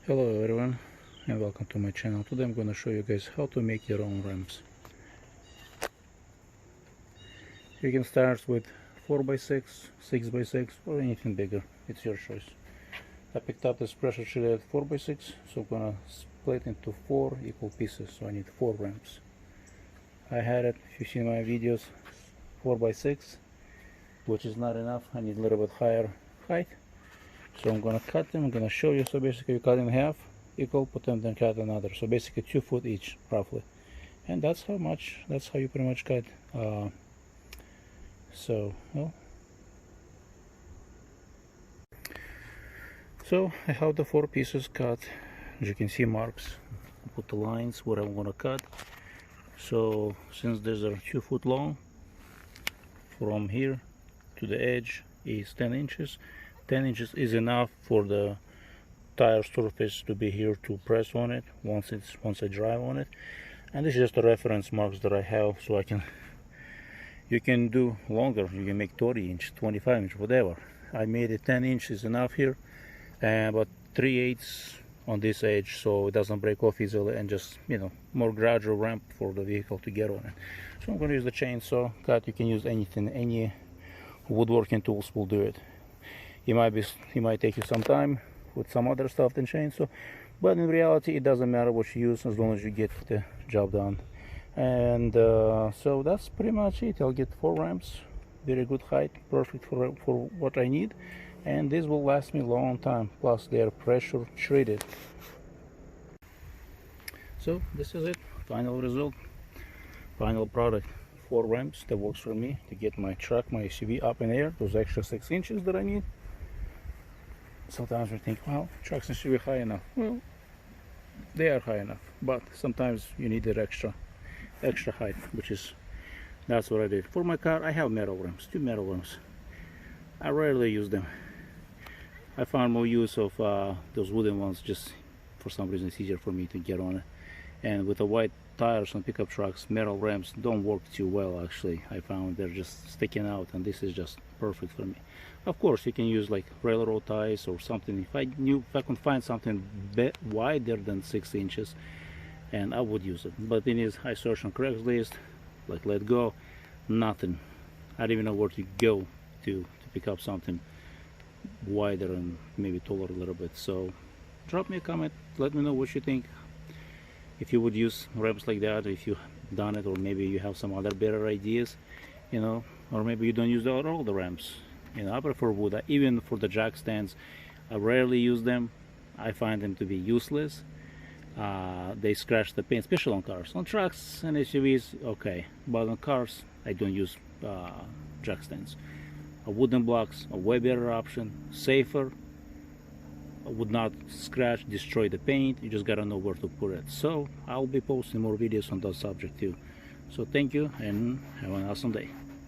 Hello everyone and welcome to my channel. Today I'm going to show you guys how to make your own ramps. You can start with 4x6, 6x6 or anything bigger, it's your choice. I picked up this pressure treated 4x6, so I'm going to split into 4 equal pieces, so I need 4 ramps. I had it, if you've seen my videos, 4x6, which is not enough. I need a little bit higher height. So I'm gonna cut them. I'm gonna show you. So basically you cut in half equal, put them, then cut another, so basically 2 foot each roughly, and that's how you pretty much cut. So I have the 4 pieces cut. As you can see, marks, put the lines where I want to cut. So since these are 2 foot long, from here to the edge is 10 inches. 10 inches is enough for the tire surface to be here to press on it once I drive on it. And this is just the reference marks that I have, so you can do longer. You can make 30 inch, 25 inch, whatever. I made it 10 inches enough here, and about 3/8 on this edge, so it doesn't break off easily, and just, you know, more gradual ramp for the vehicle to get on it. So I'm going to use the chainsaw cut. You can use anything, any woodworking tools will do it. It might take you some time with some other stuff than chainsaw, but in reality it doesn't matter what you use as long as you get the job done. And so that's pretty much it. I'll get 4 ramps, very good height, perfect for what I need, and this will last me a long time, plus they're pressure treated. So this is it, final result, final product. 4 ramps that works for me to get my truck, my SUV up in the air, those extra 6 inches that I need. Sometimes we think, well, trucks and SUV high enough. Well, they are high enough, but sometimes you need that extra height, that's what I did. For my car, I have metal rims, 2 metal rims. I rarely use them. I found more use of those wooden ones. Just for some reason it's easier for me to get on it. And with the white tires on pickup trucks, metal rims don't work too well actually. I found they're just sticking out, and this is just perfect for me. Of course you can use like railroad ties or something. If I could find something wider than 6 inches, and I would use it. But the thing is, I searched on Craigslist, like Let Go, nothing. I don't even know where to go to pick up something wider and maybe taller a little bit. So drop me a comment, let me know what you think, if you would use ramps like that, if you've done it, or maybe you have some other better ideas, you know, or maybe you don't use all the ramps. You know, I prefer wood. Even for the jack stands, I rarely use them. I find them to be useless. They scratch the paint, especially on cars. On trucks and SUVs, okay, but on cars I don't use jack stands. Wooden blocks, a way better option, safer, would not scratch, destroy the paint. You just gotta know where to put it. So I'll be posting more videos on that subject too. So thank you and have an awesome day.